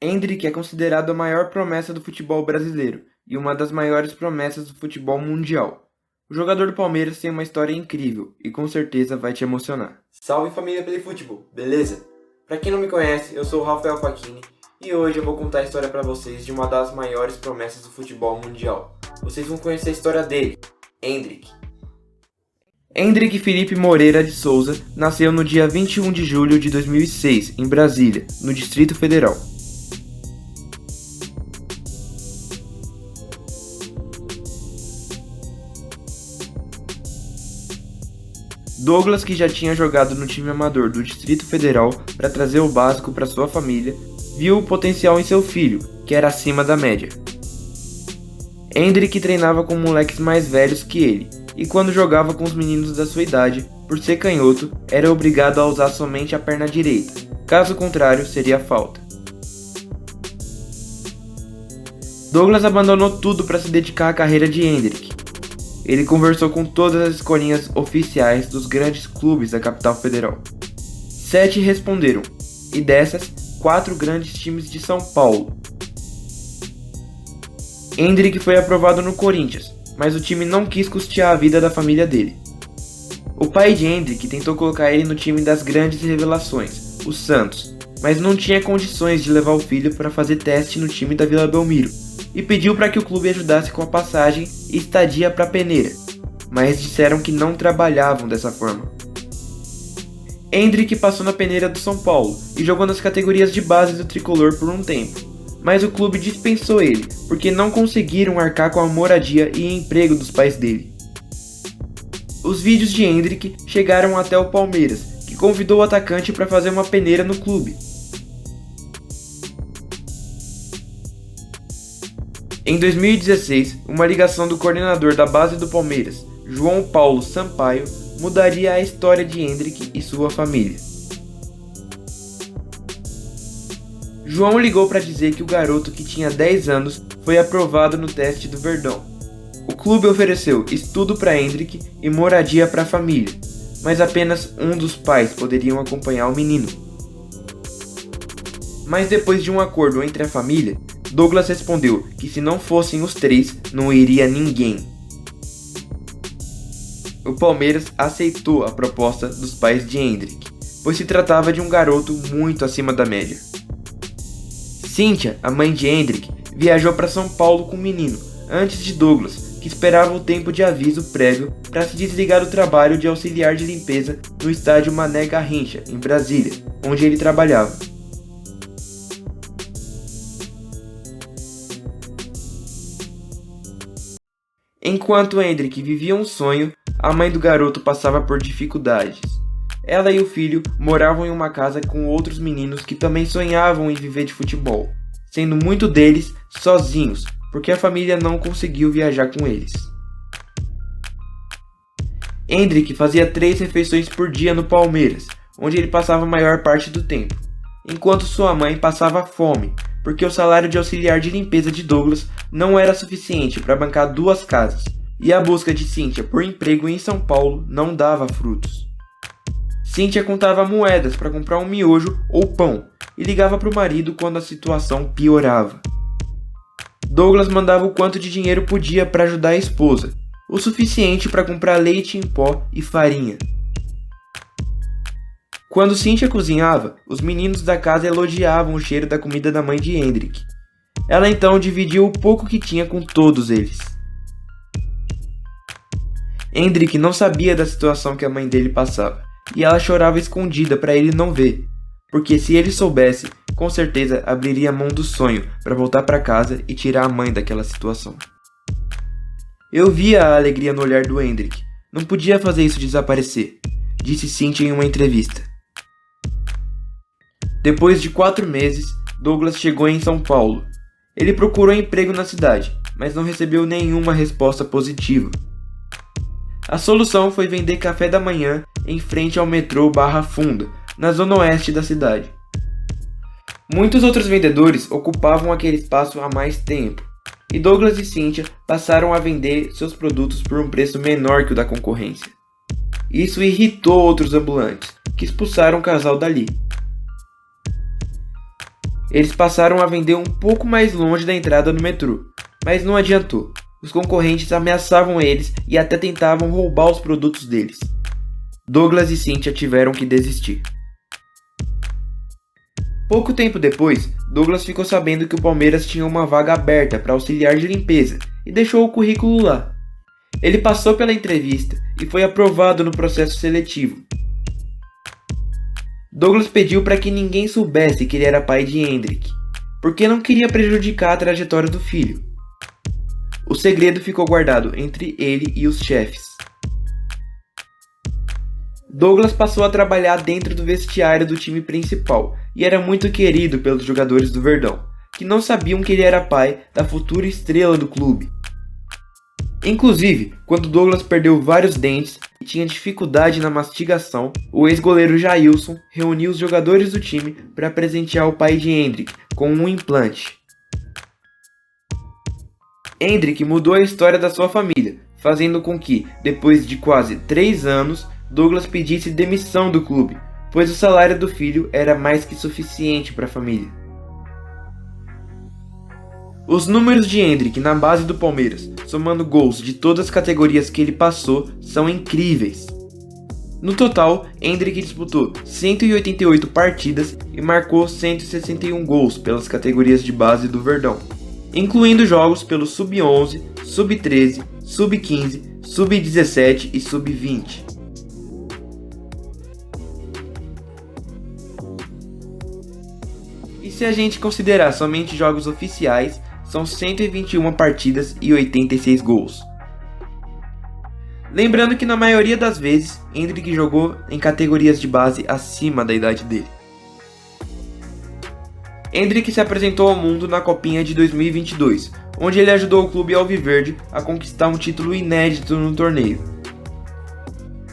Endrick é considerado a maior promessa do futebol brasileiro e uma das maiores promessas do futebol mundial. O jogador do Palmeiras tem uma história incrível e com certeza vai te emocionar. Salve família Futebol, beleza? Pra quem não me conhece, eu sou o Rafael Facchini e hoje eu vou contar a história pra vocês de uma das maiores promessas do futebol mundial. Vocês vão conhecer a história dele, Endrick. Endrick Felipe Moreira de Souza nasceu no dia 21 de julho de 2006, em Brasília, no Distrito Federal. Douglas, que já tinha jogado no time amador do Distrito Federal para trazer o básico para sua família, viu o potencial em seu filho, que era acima da média. Endrick treinava com moleques mais velhos que ele, e quando jogava com os meninos da sua idade, por ser canhoto, era obrigado a usar somente a perna direita, caso contrário seria falta. Douglas abandonou tudo para se dedicar à carreira de Endrick. Ele conversou com todas as escolinhas oficiais dos grandes clubes da capital federal. 7 responderam, e dessas, 4 grandes times de São Paulo. Endrick foi aprovado no Corinthians, mas o time não quis custear a vida da família dele. O pai de Endrick tentou colocar ele no time das grandes revelações, o Santos, mas não tinha condições de levar o filho para fazer teste no time da Vila Belmiro, e pediu para que o clube ajudasse com a passagem e estadia para Peneira, mas disseram que não trabalhavam dessa forma. Endrick passou na peneira do São Paulo e jogou nas categorias de base do tricolor por um tempo, mas o clube dispensou ele porque não conseguiram arcar com a moradia e emprego dos pais dele. Os vídeos de Endrick chegaram até o Palmeiras, que convidou o atacante para fazer uma peneira no clube. Em 2016, uma ligação do coordenador da base do Palmeiras, João Paulo Sampaio, mudaria a história de Endrick e sua família. João ligou para dizer que o garoto, que tinha 10 anos, foi aprovado no teste do Verdão. O clube ofereceu estudo para Endrick e moradia para a família, mas apenas um dos pais poderiam acompanhar o menino. Mas depois de um acordo entre a família, Douglas respondeu que se não fossem os 3, não iria ninguém. O Palmeiras aceitou a proposta dos pais de Endrick, pois se tratava de um garoto muito acima da média. Cíntia, a mãe de Endrick, viajou para São Paulo com o menino, antes de Douglas, que esperava o tempo de aviso prévio para se desligar do trabalho de auxiliar de limpeza no estádio Mané Garrincha, em Brasília, onde ele trabalhava. Enquanto Endrick vivia um sonho, a mãe do garoto passava por dificuldades. Ela e o filho moravam em uma casa com outros meninos que também sonhavam em viver de futebol, sendo muitos deles sozinhos, porque a família não conseguiu viajar com eles. Endrick fazia 3 refeições por dia no Palmeiras, onde ele passava a maior parte do tempo, enquanto sua mãe passava fome, porque o salário de auxiliar de limpeza de Douglas não era suficiente para bancar 2 casas, e a busca de Cíntia por emprego em São Paulo não dava frutos. Cíntia contava moedas para comprar um miojo ou pão e ligava para o marido quando a situação piorava. Douglas mandava o quanto de dinheiro podia para ajudar a esposa, o suficiente para comprar leite em pó e farinha. Quando Cíntia cozinhava, os meninos da casa elogiavam o cheiro da comida da mãe de Endrick. Ela então dividiu o pouco que tinha com todos eles. Endrick não sabia da situação que a mãe dele passava, e ela chorava escondida para ele não ver, porque se ele soubesse, com certeza abriria mão do sonho para voltar para casa e tirar a mãe daquela situação. Eu via a alegria no olhar do Endrick, não podia fazer isso desaparecer, disse Cíntia em uma entrevista. Depois de 4 meses, Douglas chegou em São Paulo. Ele procurou emprego na cidade, mas não recebeu nenhuma resposta positiva. A solução foi vender café da manhã em frente ao metrô Barra Funda, na zona oeste da cidade. Muitos outros vendedores ocupavam aquele espaço há mais tempo, e Douglas e Cíntia passaram a vender seus produtos por um preço menor que o da concorrência. Isso irritou outros ambulantes, que expulsaram o casal dali. Eles passaram a vender um pouco mais longe da entrada do metrô, mas não adiantou. Os concorrentes ameaçavam eles e até tentavam roubar os produtos deles. Douglas e Cynthia tiveram que desistir. Pouco tempo depois, Douglas ficou sabendo que o Palmeiras tinha uma vaga aberta para auxiliar de limpeza e deixou o currículo lá. Ele passou pela entrevista e foi aprovado no processo seletivo. Douglas pediu para que ninguém soubesse que ele era pai de Hendrik, porque não queria prejudicar a trajetória do filho. O segredo ficou guardado entre ele e os chefes. Douglas passou a trabalhar dentro do vestiário do time principal e era muito querido pelos jogadores do Verdão, que não sabiam que ele era pai da futura estrela do clube. Inclusive, quando Douglas perdeu vários dentes e tinha dificuldade na mastigação, o ex-goleiro Jailson reuniu os jogadores do time para presentear o pai de Hendrik com um implante. Hendrik mudou a história da sua família, fazendo com que, depois de quase 3 anos, Douglas pedisse demissão do clube, pois o salário do filho era mais que suficiente para a família. Os números de Hendrik na base do Palmeiras, somando gols de todas as categorias que ele passou, são incríveis. No total, Hendrik disputou 188 partidas e marcou 161 gols pelas categorias de base do Verdão, incluindo jogos pelo Sub-11, Sub-13, Sub-15, Sub-17 e Sub-20. E se a gente considerar somente jogos oficiais, são 121 partidas e 86 gols. Lembrando que na maioria das vezes, Hendrik jogou em categorias de base acima da idade dele. Hendrik se apresentou ao mundo na Copinha de 2022, onde ele ajudou o clube alviverde a conquistar um título inédito no torneio.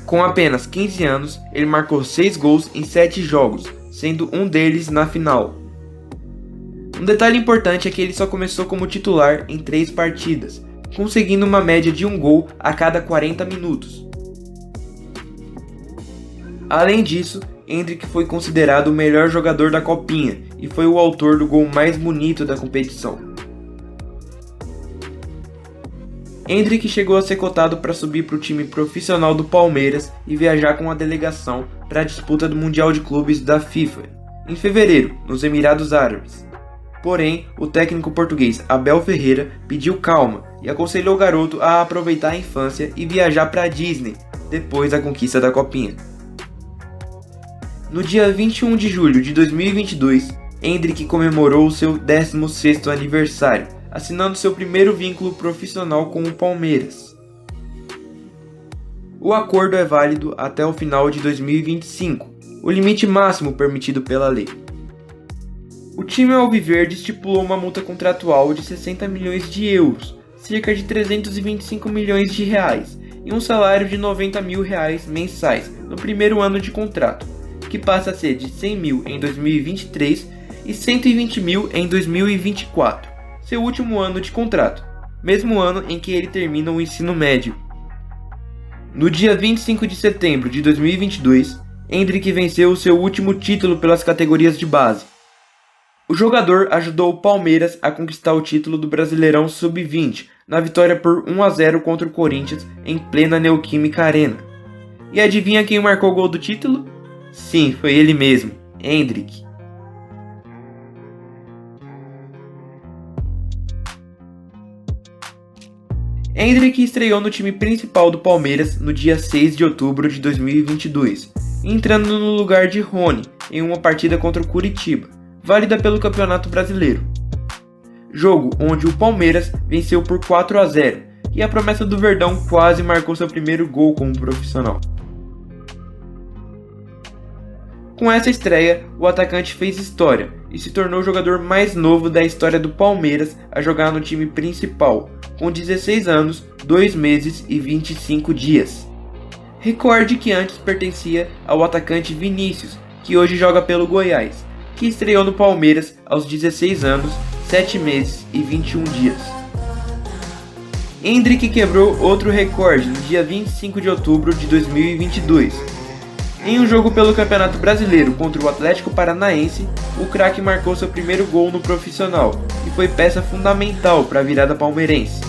Com apenas 15 anos, ele marcou 6 gols em 7 jogos, sendo um deles na final. Um detalhe importante é que ele só começou como titular em 3 partidas, conseguindo uma média de 1 gol a cada 40 minutos. Além disso, Hendrik foi considerado o melhor jogador da Copinha e foi o autor do gol mais bonito da competição. Hendrik chegou a ser cotado para subir para o time profissional do Palmeiras e viajar com a delegação para a disputa do Mundial de Clubes da FIFA, em fevereiro, nos Emirados Árabes. Porém, o técnico português Abel Ferreira pediu calma e aconselhou o garoto a aproveitar a infância e viajar para a Disney depois da conquista da Copinha. No dia 21 de julho de 2022, Hendrik comemorou o seu 16º aniversário, assinando seu primeiro vínculo profissional com o Palmeiras. O acordo é válido até o final de 2025, o limite máximo permitido pela lei. O time alviverde estipulou uma multa contratual de 60 milhões de euros, cerca de 325 milhões de reais, e um salário de 90 mil reais mensais no primeiro ano de contrato, que passa a ser de 100 mil em 2023 e 120 mil em 2024, seu último ano de contrato, mesmo ano em que ele termina o ensino médio. No dia 25 de setembro de 2022, Hendrik venceu o seu último título pelas categorias de base. O jogador ajudou o Palmeiras a conquistar o título do Brasileirão Sub-20 na vitória por 1-0 contra o Corinthians em plena Neoquímica Arena. E adivinha quem marcou o gol do título? Sim, foi ele mesmo, Hendrik. Hendrik estreou no time principal do Palmeiras no dia 6 de outubro de 2022, entrando no lugar de Rony em uma partida contra o Curitiba, válida pelo Campeonato Brasileiro. Jogo onde o Palmeiras venceu por 4-0 e a promessa do Verdão quase marcou seu primeiro gol como profissional. Com essa estreia, o atacante fez história e se tornou o jogador mais novo da história do Palmeiras a jogar no time principal, com 16 anos, 2 meses e 25 dias. Recorde que antes pertencia ao atacante Vinícius, que hoje joga pelo Goiás, que estreou no Palmeiras aos 16 anos, 7 meses e 21 dias. Hendrik quebrou outro recorde no dia 25 de outubro de 2022. Em um jogo pelo Campeonato Brasileiro contra o Atlético Paranaense, o craque marcou seu primeiro gol no profissional e foi peça fundamental para a virada palmeirense.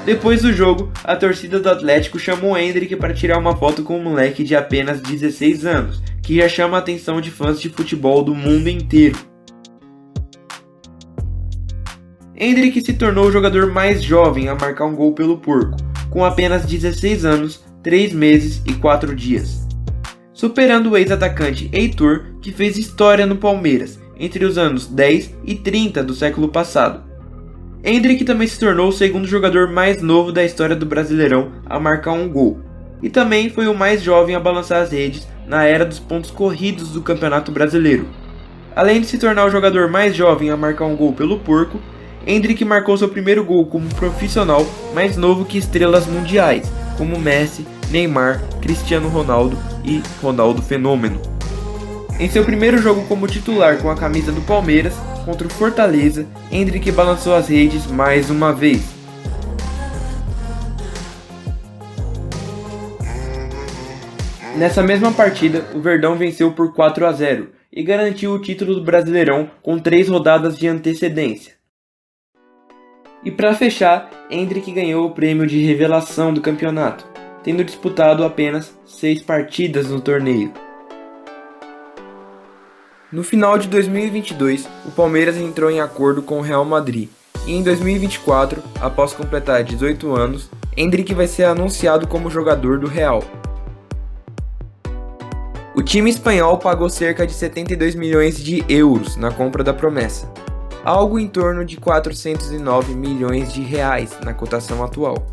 Depois do jogo, a torcida do Atlético chamou o Endrick para tirar uma foto com um moleque de apenas 16 anos, que já chama a atenção de fãs de futebol do mundo inteiro. Endrick se tornou o jogador mais jovem a marcar um gol pelo Porco, com apenas 16 anos, 3 meses e 4 dias. Superando o ex-atacante Heitor, que fez história no Palmeiras entre os anos 10 e 30 do século passado. Endrick também se tornou o segundo jogador mais novo da história do Brasileirão a marcar um gol, e também foi o mais jovem a balançar as redes na era dos pontos corridos do Campeonato Brasileiro. Além de se tornar o jogador mais jovem a marcar um gol pelo Porco, Endrick marcou seu primeiro gol como profissional mais novo que estrelas mundiais, como Messi, Neymar, Cristiano Ronaldo e Ronaldo Fenômeno. Em seu primeiro jogo como titular com a camisa do Palmeiras, contra o Fortaleza, Endrick balançou as redes mais uma vez. Nessa mesma partida, o Verdão venceu por 4-0 e garantiu o título do Brasileirão com 3 rodadas de antecedência. E para fechar, Endrick ganhou o prêmio de revelação do campeonato, tendo disputado apenas 6 partidas no torneio. No final de 2022, o Palmeiras entrou em acordo com o Real Madrid, e em 2024, após completar 18 anos, Endrick vai ser anunciado como jogador do Real. O time espanhol pagou cerca de 72 milhões de euros na compra da promessa, algo em torno de 409 milhões de reais na cotação atual.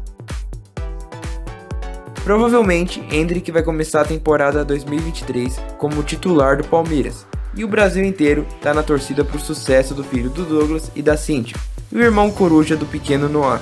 Provavelmente, Endrick vai começar a temporada 2023 como titular do Palmeiras, e o Brasil inteiro tá na torcida pro sucesso do filho do Douglas e da Cíntia, e o irmão coruja do pequeno Noah.